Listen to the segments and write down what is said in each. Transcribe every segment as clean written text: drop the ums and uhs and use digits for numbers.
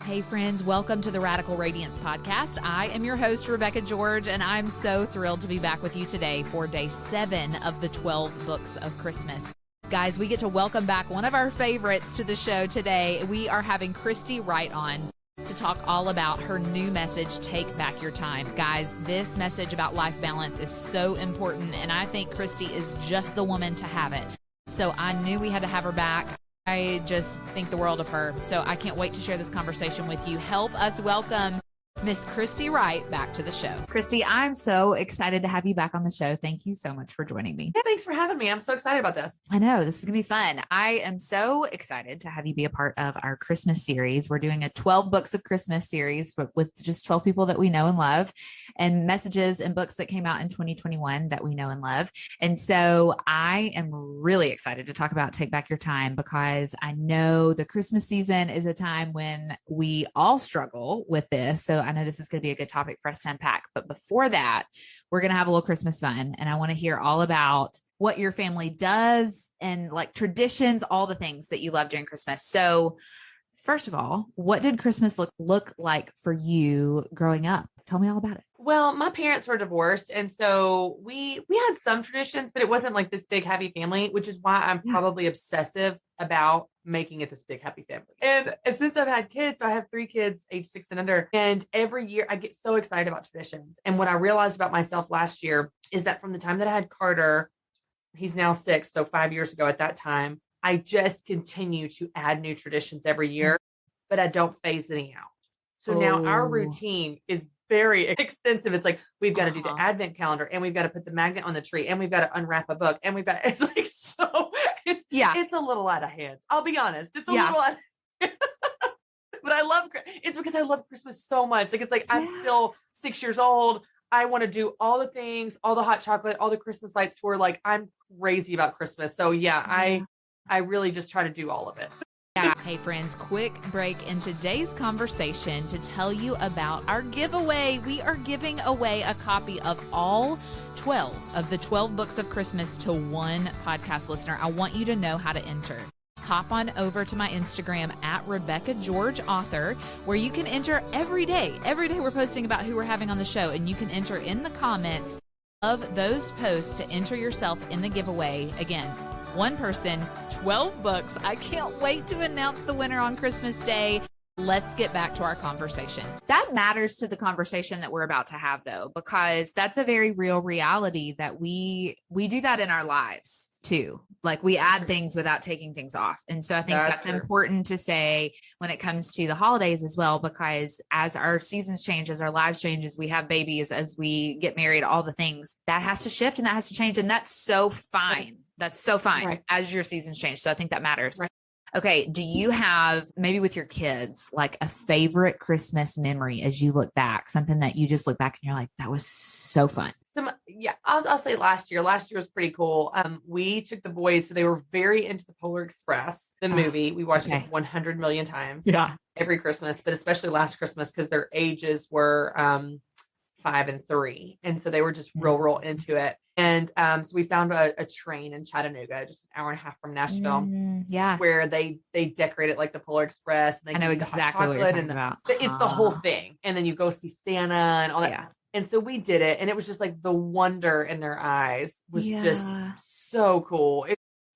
Hey friends, welcome to the Radical Radiance podcast. I am your host, Rebecca George, and I'm so thrilled to be back with you today for day 7 of the 12 books of Christmas. Guys, we get to welcome back one of our favorites to the show today. We are having Christy Wright on to talk all about her new message, Take Back Your Time. Guys, this message about life balance is so important, and I think Christy is just the woman to have it. So I knew we had to have her back. I just think the world of her. So I can't wait to share this conversation with you. Help us welcome Miss Christy Wright back to the show. Christy, I'm so excited to have you back on the show. Thank you so much for joining me. Yeah, thanks for having me. I'm so excited about this. I know this is going to be fun. I am so excited to have you be a part of our Christmas series. We're doing a 12 books of Christmas series with just 12 people that we know and love, and messages and books that came out in 2021 that we know and love. And so I am really excited to talk about Take Back Your Time, because I know the Christmas season is a time when we all struggle with this. So I know this is going to be a good topic for us to unpack. But before that, we're going to have a little Christmas fun. And I want to hear all about what your family does and like traditions, all the things that you love during Christmas. So first of all, what did Christmas look like for you growing up? Tell me all about it. Well, my parents were divorced. And so we had some traditions, but it wasn't like this big, happy family, which is why I'm probably obsessive about making it this big, happy family. And since I've had kids, so I have 3 kids, age 6 and under. And every year I get so excited about traditions. And what I realized about myself last year is that from the time that I had Carter, he's now 6, so 5 years ago at that time, I just continue to add new traditions every year, but I don't phase any out. So now our routine is very extensive. It's like, we've got to do the advent calendar, and we've got to put the magnet on the tree, and we've got to unwrap a book, and it's like, so it's a little out of hand. I'll be honest. It's a little out of hand. But it's because I love Christmas so much. Like, it's like, I'm still 6 years old. I want to do all the things, all the hot chocolate, all the Christmas lights tour. Like, I'm crazy about Christmas. So I really just try to do all of it. Yeah. Hey friends, quick break in today's conversation to tell you about our giveaway. We are giving away a copy of all 12 of the 12 books of Christmas to one podcast listener. I want you to know how to enter. Hop on over to my Instagram at Rebecca George Author, where you can enter every day. Every day we're posting about who we're having on the show, and you can enter in the comments of those posts to enter yourself in the giveaway. Again, one person, 12 books. I can't wait to announce the winner on Christmas Day. Let's get back to our conversation. That matters to the conversation that we're about to have, though, because that's a very real reality that we do that in our lives too. Like, we add things without taking things off. And so I think that's important to say when it comes to the holidays as well, because as our seasons change, as our lives change, as we have babies, as we get married, all the things that has to shift and that has to change. And that's so fine. That's so fine as your seasons change. So I think that matters. Right. Okay. Do you have, maybe with your kids, like a favorite Christmas memory as you look back, something that you just look back and you're like, that was so fun? I'll say last year was pretty cool. We took the boys, so they were very into the Polar Express, the movie. We watched it 100 million times every Christmas, but especially last Christmas, because their ages were 5 and 3. And so they were just real into it. And so we found a train in Chattanooga, just an hour and a half from Nashville, where they decorate it like the Polar Express. And they I know exactly what you're talking about. It's the whole thing. And then you go see Santa and all that. Yeah. And so we did it. And it was just like the wonder in their eyes was just so cool.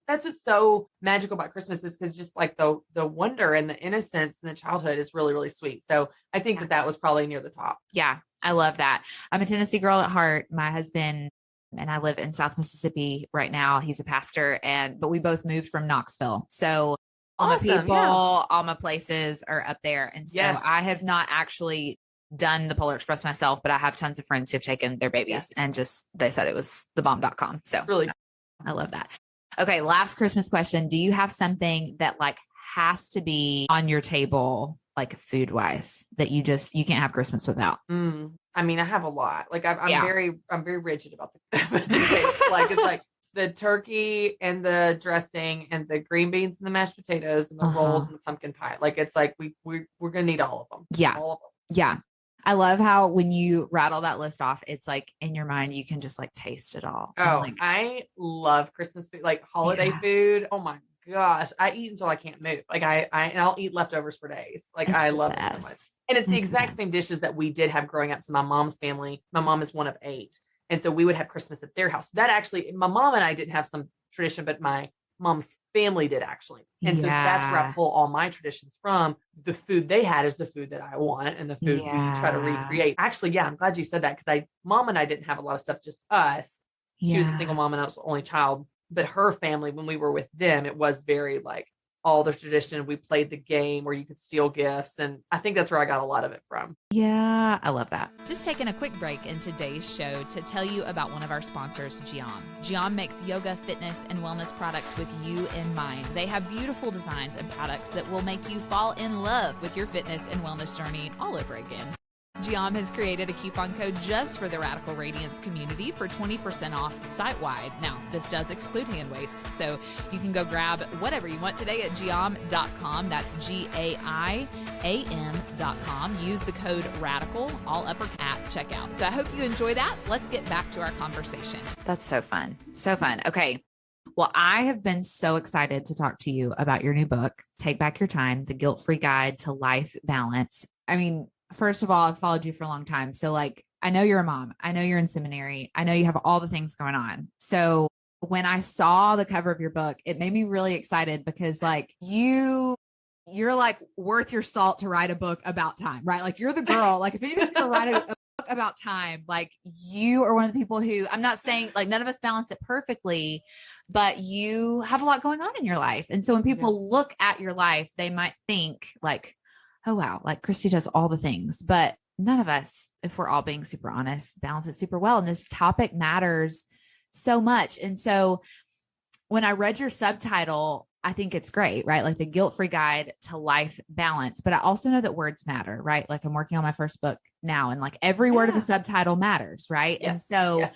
That's what's so magical about Christmas, is because just like the wonder and the innocence and the childhood is really, really sweet. So I think that was probably near the top. Yeah, I love that. I'm a Tennessee girl at heart. My husband and I live in South Mississippi right now. He's a pastor, but we both moved from Knoxville. So all my people, all my places are up there. And so I have not actually done the Polar Express myself, but I have tons of friends who have taken their babies and they said it was thebomb.com. So really, I love that. Okay. Last Christmas question. Do you have something that like has to be on your table, like food wise, that you can't have Christmas without? I mean, I have a lot. Like I'm very rigid about the taste. Like, it's like the turkey and the dressing and the green beans and the mashed potatoes and the rolls and the pumpkin pie. Like, it's like we're going to need all of them. Yeah. All of them. Yeah. I love how when you rattle that list off, it's like in your mind, you can just like taste it all. Oh, I love Christmas food, like holiday food. Oh my gosh, I eat until I can't move. Like and I'll eat leftovers for days. Like It's I the love it so much. best. And it's the It's the exact best. same dishes that we did have growing up. So my mom's family, my mom is one of 8. And so we would have Christmas at their house. That actually, my mom and I didn't have some tradition, but my mom's family did actually. And so that's where I Yeah. pull all my traditions from. The food they had is the food that I want and the food we try to Yeah. recreate. Actually, yeah, I'm glad you said that because mom and I didn't have a lot of stuff, just us. She was a single Yeah. mom and I was the only child. But her family, when we were with them, it was very like all the tradition. We played the game where you could steal gifts. And I think that's where I got a lot of it from. Yeah, I love that. Just taking a quick break in today's show to tell you about one of our sponsors, Giam. Giam makes yoga, fitness, and wellness products with you in mind. They have beautiful designs and products that will make you fall in love with your fitness and wellness journey all over again. Giam has created a coupon code just for the Radical Radiance community for 20% off site-wide. Now, this does exclude hand weights, so you can go grab whatever you want today at giam.com. That's GAIAM.com. Use the code RADICAL, all upper at checkout. So I hope you enjoy that. Let's get back to our conversation. That's so fun. So fun. Okay. Well, I have been so excited to talk to you about your new book, Take Back Your Time, The Guilt-Free Guide to Life Balance. I mean, first of all, I've followed you for a long time. So like, I know you're a mom. I know you're in seminary. I know you have all the things going on. So when I saw the cover of your book, it made me really excited because like you're like worth your salt to write a book about time, right? Like you're the girl, like if anybody's going to write a book about time, like you are one of the people who, I'm not saying like none of us balance it perfectly, but you have a lot going on in your life. And so when people look at your life, they might think like, oh, wow, like Christy does all the things, but none of us, if we're all being super honest, balance it super well. And this topic matters so much. And so when I read your subtitle, I think it's great, right? Like the guilt-free guide to life balance. But I also know that words matter, right? Like I'm working on my first book now and like every word of a subtitle matters, right? Yes. And so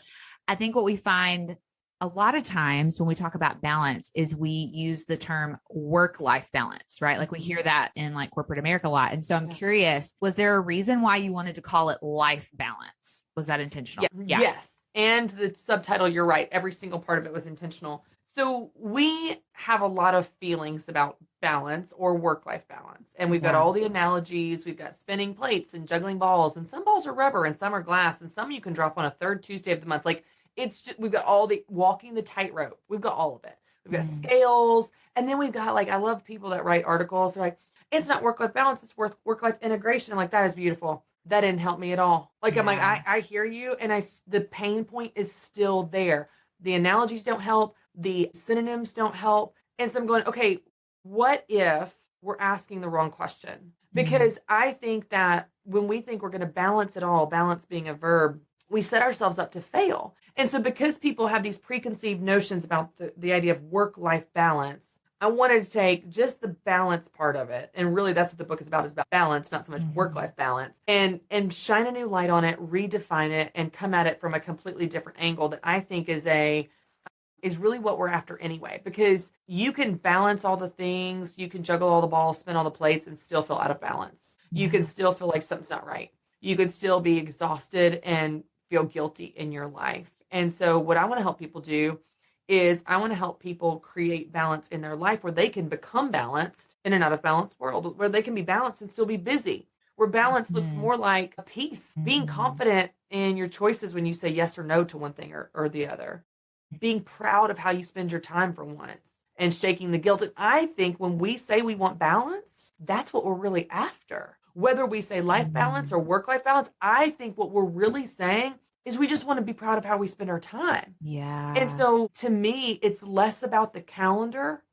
I think what we find a lot of times when we talk about balance is we use the term work-life balance, right? Like we hear that in like corporate America a lot. And so I'm curious, was there a reason why you wanted to call it life balance? Was that intentional? Yeah. Yes. And the subtitle, you're right. Every single part of it was intentional. So we have a lot of feelings about balance or work-life balance. And we've got all the analogies. We've got spinning plates and juggling balls. And some balls are rubber and some are glass. And some you can drop on a third Tuesday of the month. Like it's just, we've got all the walking the tightrope. We've got all of it. We've got scales. And then we've got like, I love people that write articles. They're like, it's not work-life balance. It's work-life integration. I'm like, that is beautiful. That didn't help me at all. Like, I'm like, I hear you. And the pain point is still there. The analogies don't help. The synonyms don't help. And so I'm going, okay, what if we're asking the wrong question? Because I think that when we think we're going to balance it all, balance being a verb, we set ourselves up to fail. And so because people have these preconceived notions about the idea of work-life balance, I wanted to take just the balance part of it. And really that's what the book is about balance, not so much work-life balance, and shine a new light on it, redefine it, and come at it from a completely different angle that I think is really what we're after anyway, because you can balance all the things, you can juggle all the balls, spin all the plates, and still feel out of balance. You can still feel like something's not right. You could still be exhausted and feel guilty in your life. And so what I want to help people do is I want to help people create balance in their life where they can become balanced in an out of balance world, where they can be balanced and still be busy, where balance looks more like a peace, being confident in your choices when you say yes or no to one thing or the other, being proud of how you spend your time for once and shaking the guilt. And I think when we say we want balance, that's what we're really after. Whether we say life balance or work-life balance, I think what we're really saying is we just want to be proud of how we spend our time. Yeah. And so to me, it's less about the calendar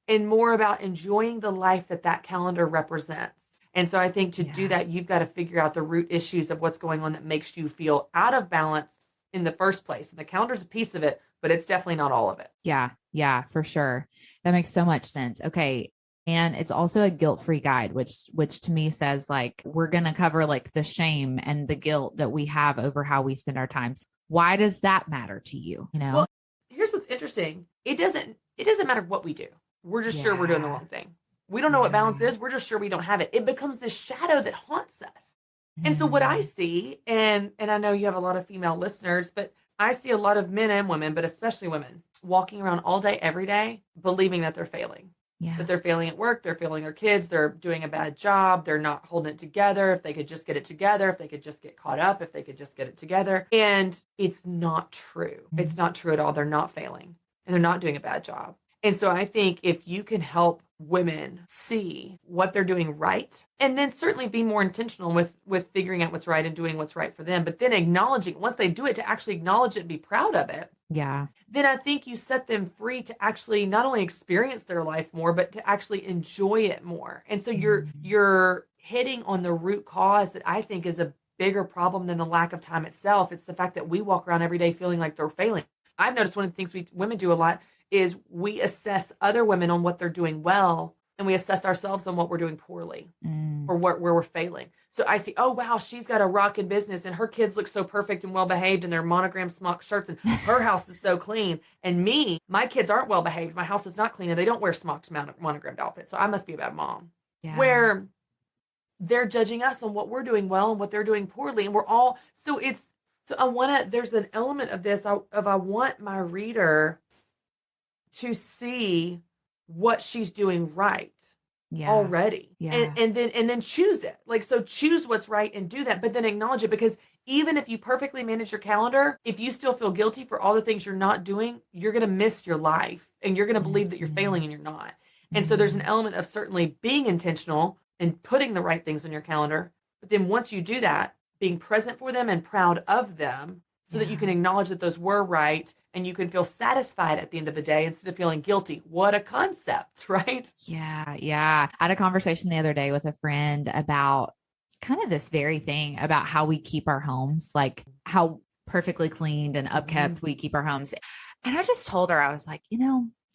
and more about enjoying the life that calendar represents. And so I think to do that, you've got to figure out the root issues of what's going on that makes you feel out of balance in the first place. And the calendar's a piece of it, but it's definitely not all of it. Yeah, for sure. That makes so much sense. Okay. And it's also a guilt-free guide, which to me says like, we're going to cover like the shame and the guilt that we have over how we spend our time. Why does that matter to you? You know? Well, here's what's interesting. It doesn't matter what we do. We're just sure we're doing the wrong thing. We don't know what balance is. We're just sure we don't have it. It becomes this shadow that haunts us. And so what I see, and I know you have a lot of female listeners, but I see a lot of men and women, but especially women, walking around all day, every day, believing that they're failing. Yeah. That they're failing at work, they're failing their kids, they're doing a bad job, they're not holding it together. If they could just get it together, if they could just get caught up, if they could just get it together. And it's not true. It's not true at all. They're not failing and they're not doing a bad job. And so I think if you can help women see what they're doing right, and then certainly be more intentional with figuring out what's right and doing what's right for them, but then acknowledging, once they do it, to actually acknowledge it and be proud of it. Yeah. Then I think you set them free to actually not only experience their life more, but to actually enjoy it more. And so you're hitting on the root cause that I think is a bigger problem than the lack of time itself. It's the fact that we walk around every day feeling like they're failing. I've noticed one of the things women do a lot is we assess other women on what they're doing well, and we assess ourselves on what we're doing poorly or where we're failing. So I see, oh, wow, she's got a rockin' business and her kids look so perfect and well-behaved and they're monogram smock shirts and her house is so clean. And me, my kids aren't well-behaved. My house is not clean and they don't wear smocked monogrammed outfits. So I must be a bad mom. Yeah. Where they're judging us on what we're doing well and what they're doing poorly. And we're all, there's an element of this I want my reader to see what she's doing right already. Yeah. And then choose it. Like, so choose what's right and do that, but then acknowledge it, because even if you perfectly manage your calendar, if you still feel guilty for all the things you're not doing, you're going to miss your life and you're going to believe that you're failing and you're not. And so there's an element of certainly being intentional and putting the right things on your calendar. But then once you do that, being present for them and proud of them so that you can acknowledge that those were right and you can feel satisfied at the end of the day instead of feeling guilty. What a concept, right? Yeah. Yeah. I had a conversation the other day with a friend about kind of this very thing about how we keep our homes, like how perfectly cleaned and upkept we keep our homes. And I just told her, I was like,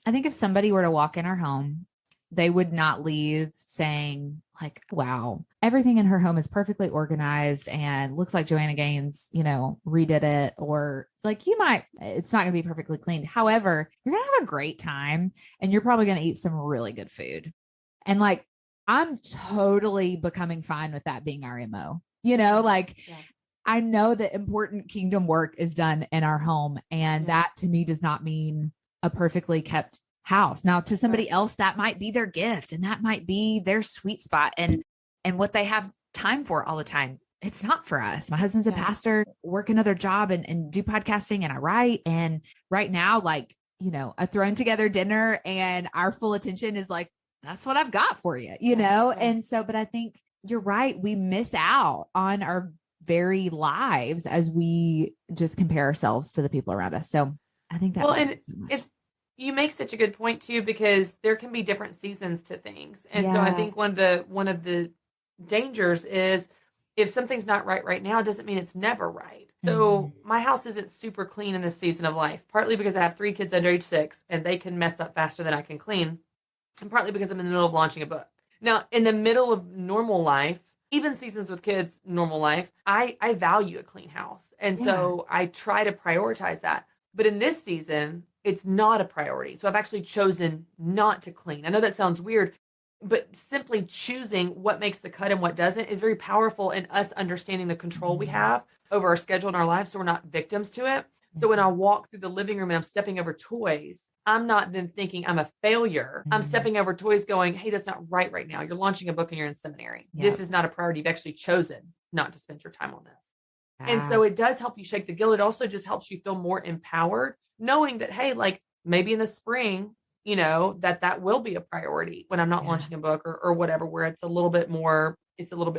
I think if somebody were to walk in our home, they would not leave saying like, wow, everything in her home is perfectly organized and looks like Joanna Gaines, redid it, or like it's not going to be perfectly cleaned. However, you're going to have a great time and you're probably going to eat some really good food. And like, I'm totally becoming fine with that being our MO, I know that important kingdom work is done in our home. And that to me does not mean a perfectly kept house. Now to somebody else, that might be their gift and that might be their sweet spot and what they have time for all the time. It's not for us. My husband's a pastor, work another job and do podcasting, and I write. And right now, like, a thrown together dinner and our full attention is like, that's what I've got for you, And so, but I think you're right. We miss out on our very lives as we just compare ourselves to the people around us. So I think that you make such a good point too, because there can be different seasons to things. And so I think one of the dangers is if something's not right now, it doesn't mean it's never right. So my house isn't super clean in this season of life, partly because I have 3 kids under age 6 and they can mess up faster than I can clean. And partly because I'm in the middle of launching a book. Now, in the middle of normal life, even seasons with kids, normal life, I value a clean house. And so I try to prioritize that. But in this season, it's not a priority. So I've actually chosen not to clean. I know that sounds weird, but simply choosing what makes the cut and what doesn't is very powerful in us understanding the control we have over our schedule and our lives, so we're not victims to it. So when I walk through the living room and I'm stepping over toys, I'm not then thinking I'm a failure. I'm stepping over toys going, hey, that's not right now. You're launching a book and you're in seminary. This is not a priority. You've actually chosen not to spend your time on this. And so it does help you shake the guilt. It also just helps you feel more empowered, knowing that, hey, like maybe in the spring, that will be a priority when I'm not launching a book or whatever, where it's a little bit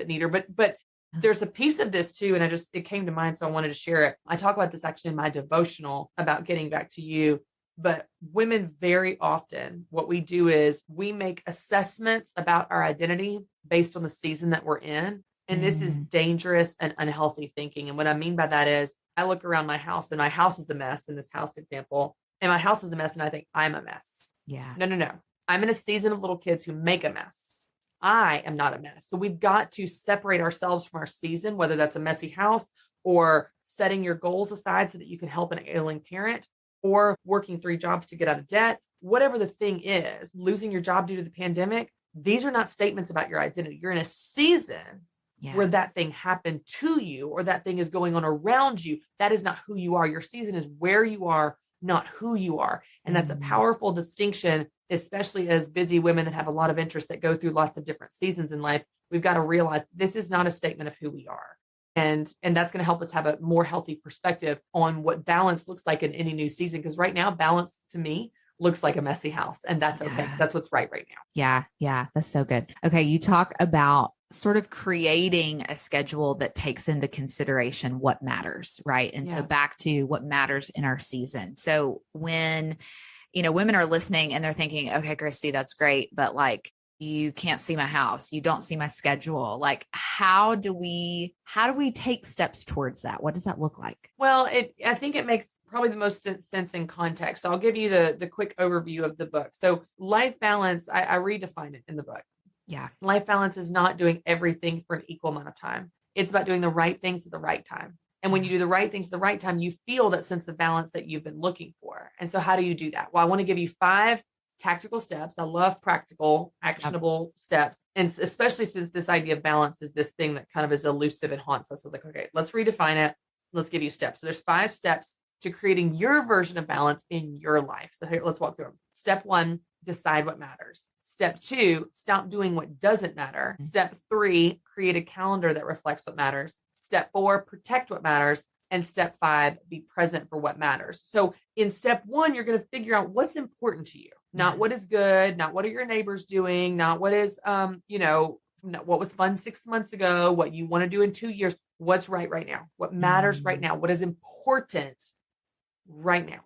neater. But there's a piece of this too. And it came to mind. So I wanted to share it. I talk about this actually in my devotional about getting back to you. But women, very often, what we do is we make assessments about our identity based on the season that we're in. And this is dangerous and unhealthy thinking. And what I mean by that is I look around my house and my house is a mess in this house example. And my house is a mess and I think I'm a mess. Yeah. No. I'm in a season of little kids who make a mess. I am not a mess. So we've got to separate ourselves from our season, whether that's a messy house or setting your goals aside so that you can help an ailing parent, or working 3 jobs to get out of debt, whatever the thing is, losing your job due to the pandemic. These are not statements about your identity. You're in a season where that thing happened to you or that thing is going on around you. That is not who you are. Your season is where you are, not who you are. And that's a powerful distinction, especially as busy women that have a lot of interests that go through lots of different seasons in life. We've got to realize this is not a statement of who we are. And that's going to help us have a more healthy perspective on what balance looks like in any new season. Because right now, balance to me looks like a messy house, and that's okay. That's what's right now. Yeah. That's so good. Okay. You talk about sort of creating a schedule that takes into consideration what matters, right? And so back to what matters in our season. So when, women are listening and they're thinking, okay, Christy, that's great, but like, you can't see my house, you don't see my schedule. Like, how do we take steps towards that? What does that look like? Well, I think it makes probably the most sense in context. So I'll give you the quick overview of the book. So life balance, I redefine it in the book. Yeah. Life balance is not doing everything for an equal amount of time. It's about doing the right things at the right time. And when you do the right things at the right time, you feel that sense of balance that you've been looking for. And so how do you do that? Well, I want to give you 5 tactical steps. I love practical, actionable steps. And especially since this idea of balance is this thing that kind of is elusive and haunts us. I was like, okay, let's redefine it. Let's give you steps. So there's 5 steps to creating your version of balance in your life. So here, let's walk through them. Step 1, decide what matters. Step 2, stop doing what doesn't matter. Step 3, create a calendar that reflects what matters. Step 4, protect what matters. And step 5, be present for what matters. So in step 1, you're going to figure out what's important to you, not what is good, not what are your neighbors doing, not what is, what was fun 6 months ago, what you want to do in 2 years, what's right now, what matters right now, what is important right now.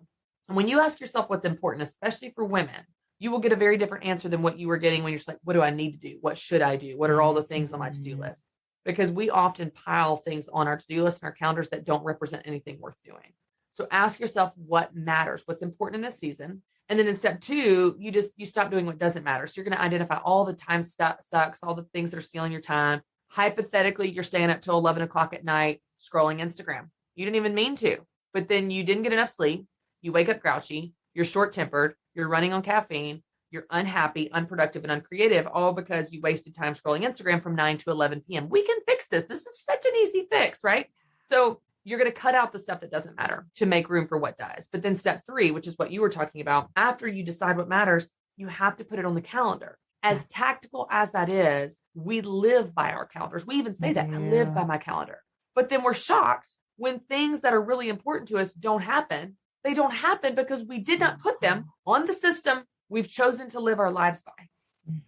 And when you ask yourself what's important, especially for women, you will get a very different answer than what you were getting when you're just like, what do I need to do? What should I do? What are all the things on my to-do list? Because we often pile things on our to-do list and our calendars that don't represent anything worth doing. So ask yourself what matters, what's important in this season. And then in step 2, you stop doing what doesn't matter. So you're going to identify all the time sucks, all the things that are stealing your time. Hypothetically, you're staying up till 11 o'clock at night, scrolling Instagram. You didn't even mean to, but then you didn't get enough sleep. You wake up grouchy, you're short-tempered, you're running on caffeine, you're unhappy, unproductive, and uncreative, all because you wasted time scrolling Instagram from 9 to 11 p.m. We can fix this. This is such an easy fix, right? So you're going to cut out the stuff that doesn't matter to make room for what does. But then step 3, which is what you were talking about, after you decide what matters, you have to put it on the calendar. As tactical as that is, we live by our calendars. We even say that, I live by my calendar. But then we're shocked when things that are really important to us don't happen. They don't happen because we did not put them on the system we've chosen to live our lives by.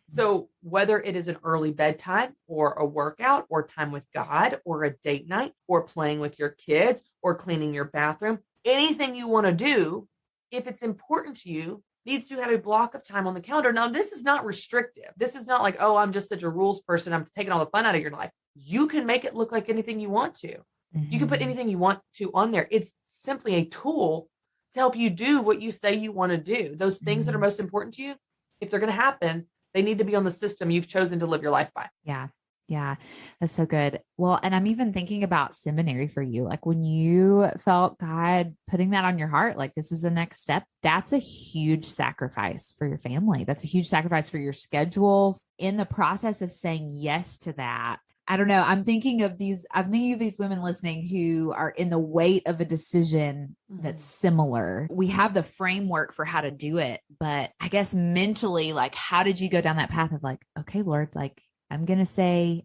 So whether it is an early bedtime or a workout or time with God or a date night or playing with your kids or cleaning your bathroom, anything you want to do, if it's important to you, needs to have a block of time on the calendar. Now, this is not restrictive. This is not like, oh, I'm just such a rules person, I'm taking all the fun out of your life. You can make it look like anything you want to. You can put anything you want to on there. It's simply a tool to help you do what you say you want to do. Those things that are most important to you, if they're going to happen, they need to be on the system you've chosen to live your life by. Yeah. Yeah. That's so good. Well, and I'm even thinking about seminary for you. Like when you felt God putting that on your heart, like this is the next step, that's a huge sacrifice for your family. That's a huge sacrifice for your schedule. In the process of saying yes to that, I don't know. I'm thinking of these women listening who are in the weight of a decision that's similar. We have the framework for how to do it, but I guess mentally, like, how did you go down that path of like, okay, Lord, like, I'm going to say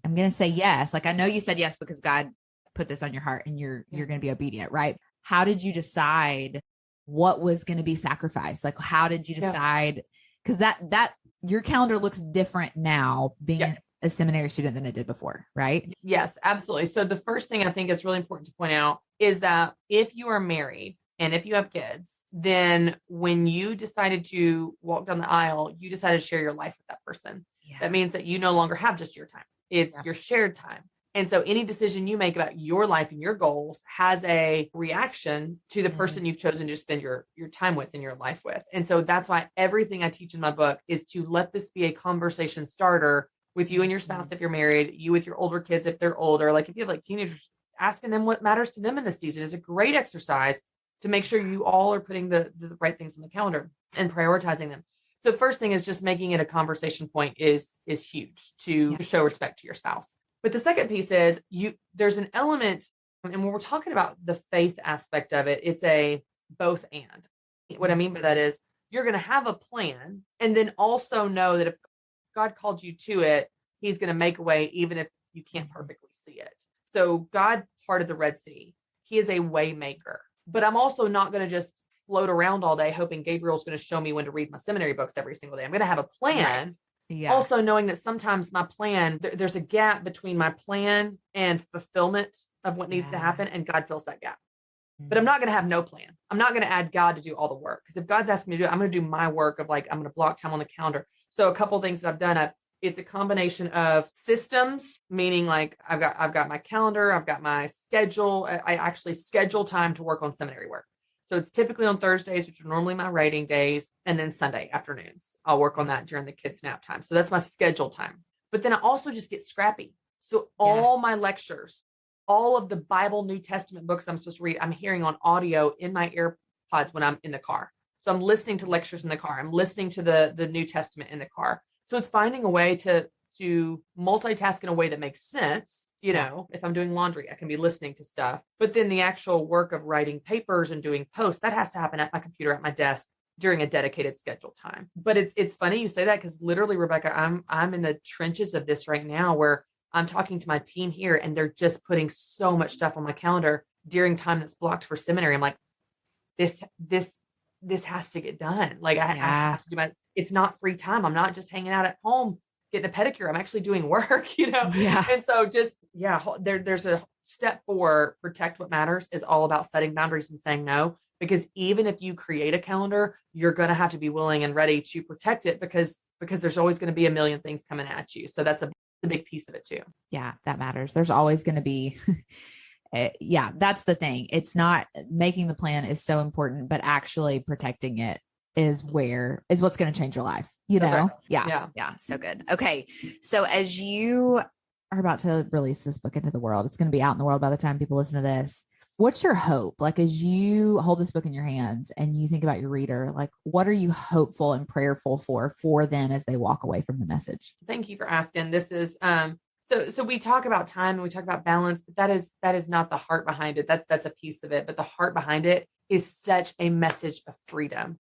yes. Like, I know you said yes because God put this on your heart and you're going to be obedient, right? How did you decide what was going to be sacrificed? Like, how did you decide? Because that your calendar looks different now being a seminary student than it did before, right? Yes, absolutely. So the first thing I think is really important to point out is that if you are married and if you have kids, then when you decided to walk down the aisle, you decided to share your life with that person. Yeah. That means that you no longer have just your time. It's your shared time. And so any decision you make about your life and your goals has a reaction to the person you've chosen to spend your time with and your life with. And so that's why everything I teach in my book is to let this be a conversation starter with you and your spouse if you're married, you with your older kids if they're older. Like if you have like teenagers, asking them what matters to them in this season is a great exercise to make sure you all are putting the right things on the calendar and prioritizing them. So first thing is just making it a conversation point is huge to show respect to your spouse. But the second piece is there's an element, and when we're talking about the faith aspect of it, it's a both and. What I mean by that is you're going to have a plan, and then also know that if God called you to it, he's going to make a way, even if you can't perfectly see it. So God parted the Red Sea. He is a way maker, but I'm also not going to just float around all day hoping Gabriel's going to show me when to read my seminary books every single day. I'm going to have a plan. Right. Yeah. Also knowing that sometimes my plan, there's a gap between my plan and fulfillment of what needs to happen, and God fills that gap. But I'm not going to have no plan. I'm not going to add God to do all the work, because if God's asking me to do it, I'm going to do my work of like, I'm going to block time on the calendar. So a couple of things that I've done, it's a combination of systems, meaning like I've got my calendar, I've got my schedule. I actually schedule time to work on seminary work. So it's typically on Thursdays, which are normally my writing days, and then Sunday afternoons. I'll work on that during the kids' nap time. So that's my scheduled time. But then I also just get scrappy. So all my lectures, all of the Bible, New Testament books I'm supposed to read, I'm hearing on audio in my AirPods when I'm in the car. So I'm listening to lectures in the car. I'm listening to the New Testament in the car. So it's finding a way to multitask in a way that makes sense. You know, if I'm doing laundry, I can be listening to stuff. But then the actual work of writing papers and doing posts, that has to happen at my computer, at my desk, during a dedicated scheduled time. But it's funny you say that, because literally, Rebecca, I'm in the trenches of this right now, where I'm talking to my team here and they're just putting so much stuff on my calendar during time that's blocked for seminary. I'm like, this has to get done. Like I have to do it's not free time. I'm not just hanging out at home getting a pedicure. I'm actually doing work, you know? Yeah. And so there's a step 4, protect what matters, is all about setting boundaries and saying no. Because even if you create a calendar, you're going to have to be willing and ready to protect it, because there's always going to be a million things coming at you. So that's a big piece of it too. Yeah, that matters. There's always going to be, that's the thing. It's not, making the plan is so important, but actually protecting it is what's going to change your life, you know? Right. Yeah. So good. Okay. So as you are about to release this book into the world, it's going to be out in the world by the time people listen to this. What's your hope? Like, as you hold this book in your hands and you think about your reader, like, what are you hopeful and prayerful for them as they walk away from the message? Thank you for asking. This is, so we talk about time and we talk about balance, but that is not the heart behind it. That's a piece of it. But the heart behind it is such a message of freedom.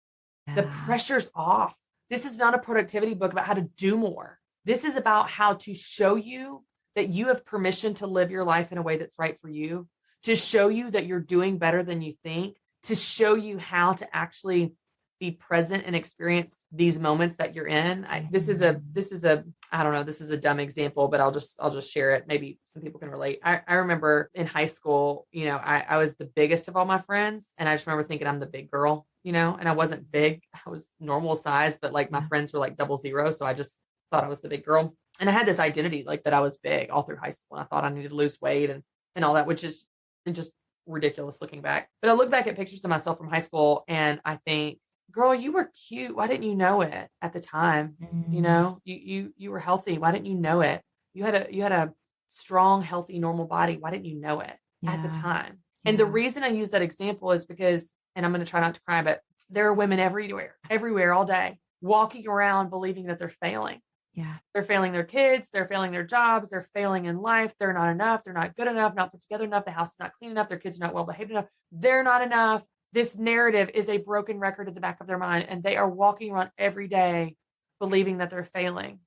The pressure's off. This is not a productivity book about how to do more. This is about how to show you that you have permission to live your life in a way that's right for you, to show you that you're doing better than you think, to show you how to actually be present and experience these moments that you're in. This is a I don't know, this is a dumb example, but I'll just share it. Maybe some people can relate. I remember in high school, you know, I was the biggest of all my friends, and I just remember thinking I'm the big girl, you know, and I wasn't big. I was normal size, but like my friends were like 00. So I just thought I was the big girl. And I had this identity like that I was big all through high school. And I thought I needed to lose weight and all that, which is just ridiculous looking back. But I look back at pictures of myself from high school and I think, girl, you were cute. Why didn't you know it at the time? You know, you were healthy. Why didn't you know it? You had a strong, healthy, normal body. Why didn't you know it at the time? And the reason I use that example is because, and I'm going to try not to cry, but there are women everywhere all day, walking around believing that they're failing. Yeah. They're failing their kids. They're failing their jobs. They're failing in life. They're not enough. They're not good enough, not put together enough. The house is not clean enough. Their kids are not well behaved enough. They're not enough. This narrative is a broken record at the back of their mind. And they are walking around every day believing that they're failing.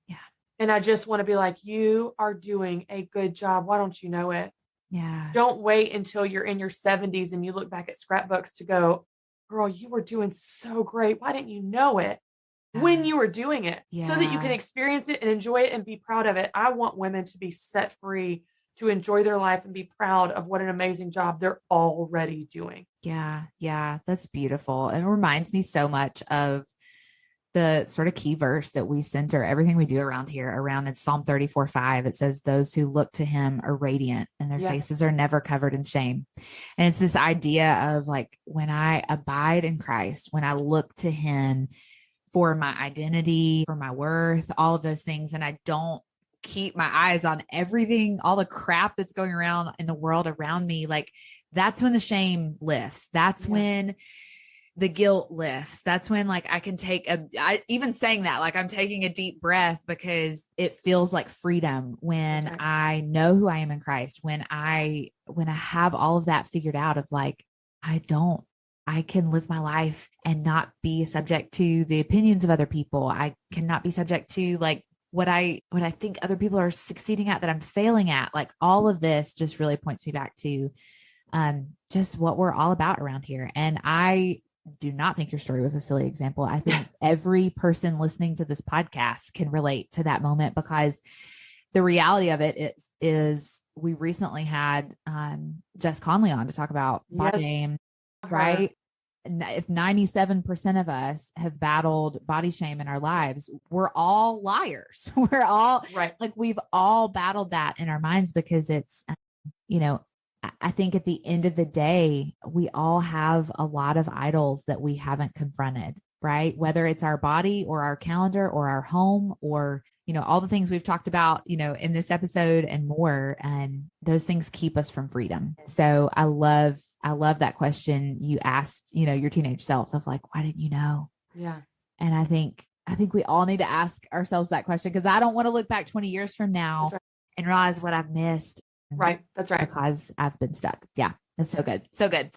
Yeah. And I just want to be like, you are doing a good job. Why don't you know it? Yeah. Don't wait until you're in your 70s and you look back at scrapbooks to go, girl, you were doing so great. Why didn't you know it when you were doing it so that you can experience it and enjoy it and be proud of it? I want women to be set free to enjoy their life and be proud of what an amazing job they're already doing. Yeah. Yeah. That's beautiful. And it reminds me so much of the sort of key verse that we center everything we do around here around. It's Psalm 34:5. It says, those who look to him are radiant and their faces are never covered in shame. And it's this idea of like, when I abide in Christ, when I look to him for my identity, for my worth, all of those things, and I don't keep my eyes on everything, all the crap that's going around in the world around me, like that's when the shame lifts. That's when the guilt lifts. That's when like I can take even saying that, like I'm taking a deep breath because it feels like freedom when I know who I am in Christ, when I have all of that figured out of like, I don't I can live my life and not be subject to the opinions of other people. I cannot be subject to like what I think other people are succeeding at that I'm failing at. Like all of this just really points me back to just what we're all about around here. And I do not think your story was a silly example. I think every person listening to this podcast can relate to that moment, because the reality of it is we recently had Jess Conley on to talk about body shame, right? If 97% of us have battled body shame in our lives, we're all liars. We're all like, we've all battled that in our minds, because it's, I think at the end of the day, we all have a lot of idols that we haven't confronted, right? Whether it's our body or our calendar or our home or, all the things we've talked about, in this episode and more, and those things keep us from freedom. So I love that question you asked, your teenage self of like, why didn't you know? Yeah. And I think we all need to ask ourselves that question, because I don't want to look back 20 years from now and realize what I've missed. Right. That's right. Because I've been stuck. Yeah. That's so good. So good.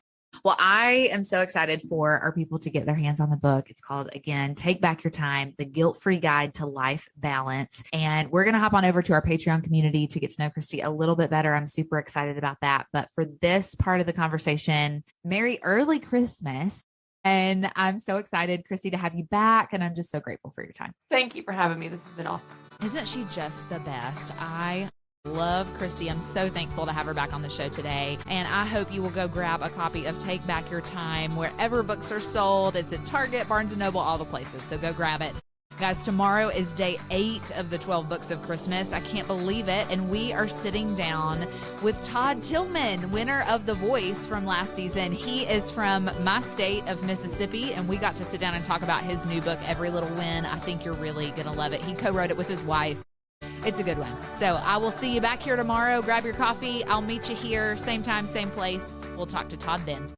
Well, I am so excited for our people to get their hands on the book. It's called, again, Take Back Your Time, The Guilt-Free Guide to Life Balance. And we're going to hop on over to our Patreon community to get to know Christy a little bit better. I'm super excited about that. But for this part of the conversation, Merry Early Christmas. And I'm so excited, Christy, to have you back. And I'm just so grateful for your time. Thank you for having me. This has been awesome. Isn't she just the best? I love Christy. I'm so thankful to have her back on the show today. And I hope you will go grab a copy of Take Back Your Time wherever books are sold. It's at Target, Barnes & Noble, all the places. So go grab it. Guys, tomorrow is day 8 of the 12 books of Christmas. I can't believe it. And we are sitting down with Todd Tillman, winner of The Voice from last season. He is from my state of Mississippi, and we got to sit down and talk about his new book, Every Little Win. I think you're really going to love it. He co-wrote it with his wife. It's a good one. So I will see you back here tomorrow. Grab your coffee. I'll meet you here. Same time, same place. We'll talk to Todd then.